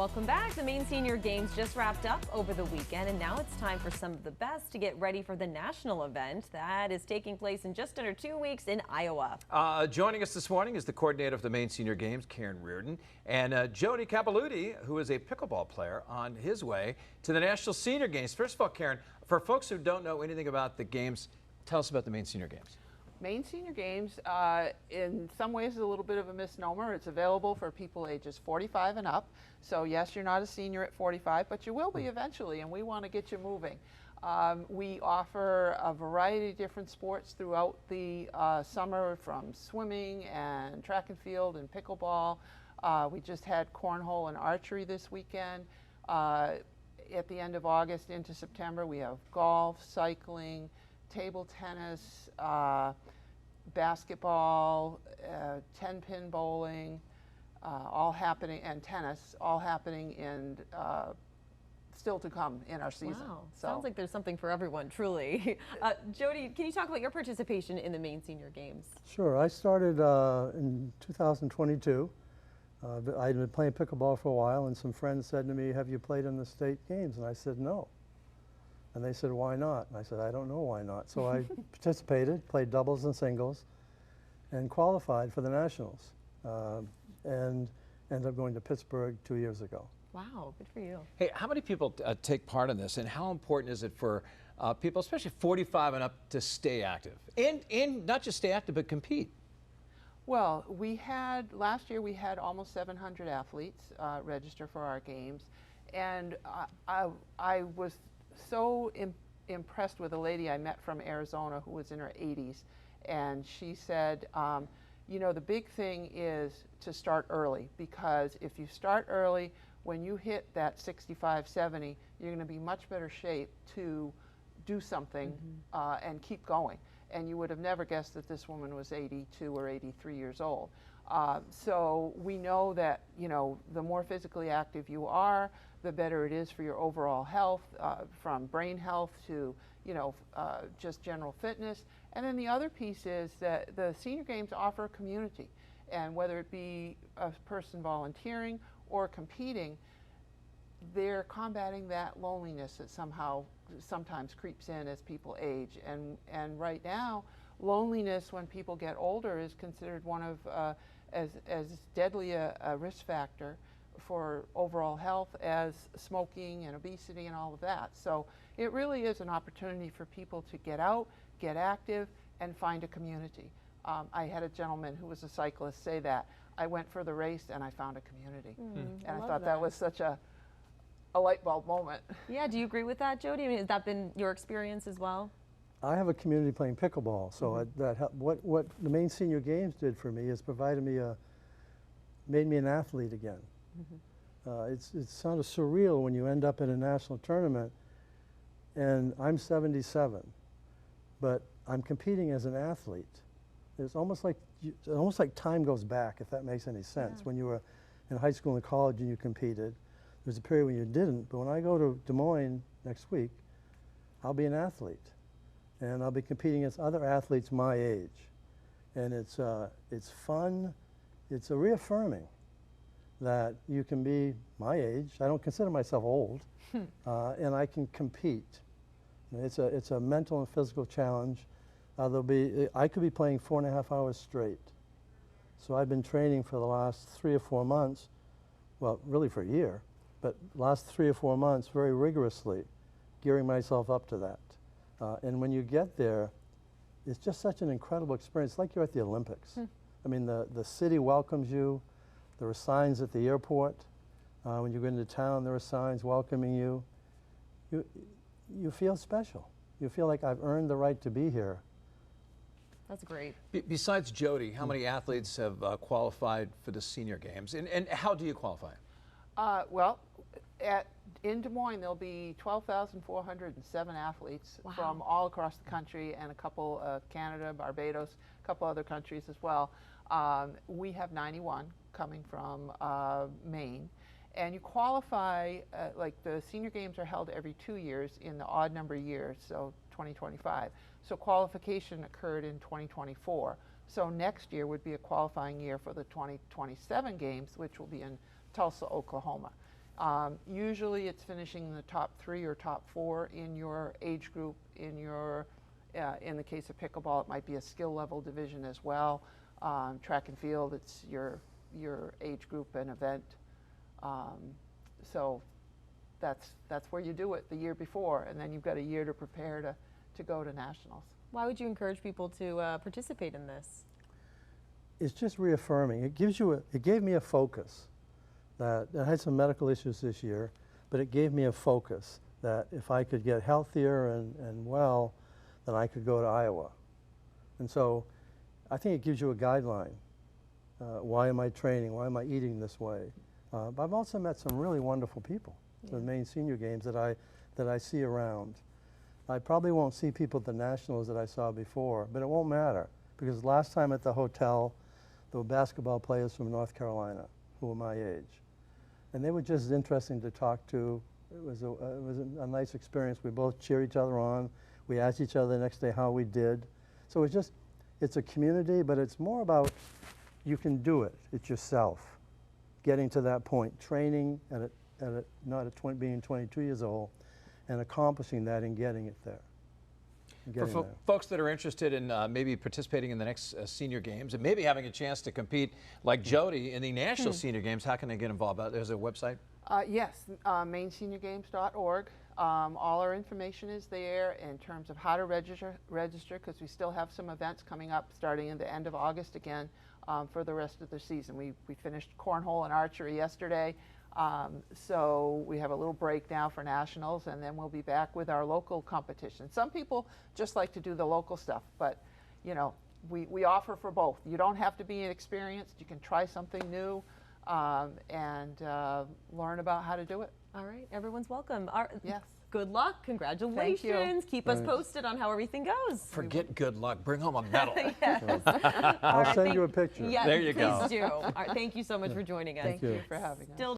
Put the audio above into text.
Welcome back. The Maine Senior Games just wrapped up over the weekend, and now it's time for some of the best to get ready for the national event that is taking place in just under 2 weeks in Iowa. Joining us this morning is the coordinator of the Maine Senior Games, Karen Reardon, and Jody Capilouti, who is a pickleball player on his way to the National Senior Games. First of all, Karen, for folks who don't know anything about the games, tell us about the Maine Senior Games. Maine Senior Games, in some ways, is a little bit of a misnomer. It's available for people ages 45 and up. So yes, you're not a senior at 45, but you will be eventually, and we want to get you moving. We offer a variety of different sports throughout the summer, from swimming and track and field and pickleball. We just had cornhole and archery this weekend. At the end of August into September, we have golf, cycling, table tennis, basketball, 10-pin bowling, all happening, and tennis, all happening in still to come in our season. Wow, so. Sounds like there's something for everyone, truly. Jody, can you talk about your participation in the Maine Senior Games? Sure. I started in 2022. I'd been playing pickleball for a while, and some friends said to me, "Have you played in the state games?" And I said, "No." And they said, "Why not?" And I said, "I don't know why not." So I participated, played doubles and singles, and qualified for the Nationals, and ended up going to Pittsburgh 2 years ago. Wow, good for you. Hey, how many people take part in this, and how important is it for people, especially 45 and up, to stay active? And not just stay active, but compete? Well, last year we had almost 700 athletes register for our games, and I was so impressed with a lady I met from Arizona who was in her 80s, and she said, you know, the big thing is to start early, because if you start early, when you hit that 65, 70, you're going to be much better shape to do something and keep going. And you would have never guessed that this woman was 82 or 83 years old. So we know that, you know, the more physically active you are, the better it is for your overall health, from brain health to, you know, just general fitness. And then the other piece is that the Senior Games offer a community. And whether it be a person volunteering or competing, they're combating that loneliness that sometimes creeps in as people age. And right now, loneliness when people get older is considered one of as deadly a risk factor for overall health as smoking and obesity and all of that. So it really is an opportunity for people to get out, get active, and find a community. I had a gentleman who was a cyclist say that. I went for the race and I found a community. And I thought that was such a light bulb moment. Yeah, do you agree with that, Jody? I mean, has that been your experience as well? I have a community playing pickleball, so what the Maine Senior Games did for me is made me an athlete again. It sounded surreal when you end up in a national tournament, and I'm 77, but I'm competing as an athlete. It's almost like time goes back, if that makes any sense. Yeah. When you were in high school and college and you competed, there's a period when you didn't. But when I go to Des Moines next week, I'll be an athlete, and I'll be competing against other athletes my age, and it's fun. It's a reaffirming that you can be my age. I don't consider myself old, and I can compete. It's a mental and physical challenge. I could be playing 4.5 hours straight. So I've been training for the last 3 or 4 months, well, really for a year, but last 3 or 4 months very rigorously, gearing myself up to that. And when you get there, it's just such an incredible experience. It's like you're at the Olympics. I mean, the city welcomes you. There are signs at the airport. When you go into town, there are signs welcoming you. You feel special. You feel like I've earned the right to be here. That's great. Besides Jody, how many athletes have qualified for the Senior Games, and how do you qualify? Well, in Des Moines, there'll be 12,407 athletes from all across the country, and a couple Canada, Barbados, a couple other countries as well. We have 91 coming from Maine. And you qualify, like the Senior Games are held every 2 years in the odd number years, so 2025. So qualification occurred in 2024. So next year would be a qualifying year for the 2027 games, which will be in Tulsa, Oklahoma. Usually it's finishing in the top 3 or top 4 in your age group. In the case of pickleball, it might be a skill level division as well. Track and field, it's your age group and event. So that's where you do it the year before, and then you've got a year to prepare to go to nationals. Why would you encourage people to participate in this? It's just reaffirming. It gave me a focus. That I had some medical issues this year, but it gave me a focus that if I could get healthier and well, then I could go to Iowa. And so I think it gives you a guideline. Why am I training? Why am I eating this way? But I've also met some really wonderful people at the Maine Senior Games that I see around. I probably won't see people at the Nationals that I saw before, but it won't matter because last time at the hotel, there were basketball players from North Carolina who were my age. And they were just interesting to talk to. It was a nice experience. We both cheer each other on. We asked each other the next day how we did. So it's a community, but it's more about you can do it. It's yourself. Getting to that point, training not at being 22 years old, and accomplishing that and getting it there. For folks that are interested in maybe participating in the next Senior Games and maybe having a chance to compete like Jody in the National Senior Games, how can they get involved? There's a website? Yes, mainseniorgames.org. All our information is there in terms of how to register because we still have some events coming up starting in the end of August again for the rest of the season. We finished cornhole and archery yesterday. So we have a little break now for nationals, and then we'll be back with our local competition. Some people just like to do the local stuff, but you know, we offer for both. You don't have to be experienced. You can try something new and learn about how to do it. All right, everyone's welcome. Yes. Good luck, congratulations. Thank you. Keep us posted on how everything goes. Forget good luck, bring home a medal. Yes. I'll send you a picture. Yeah, There you go. Please do. All right, thank you so much for joining us. Thank you for having us. Still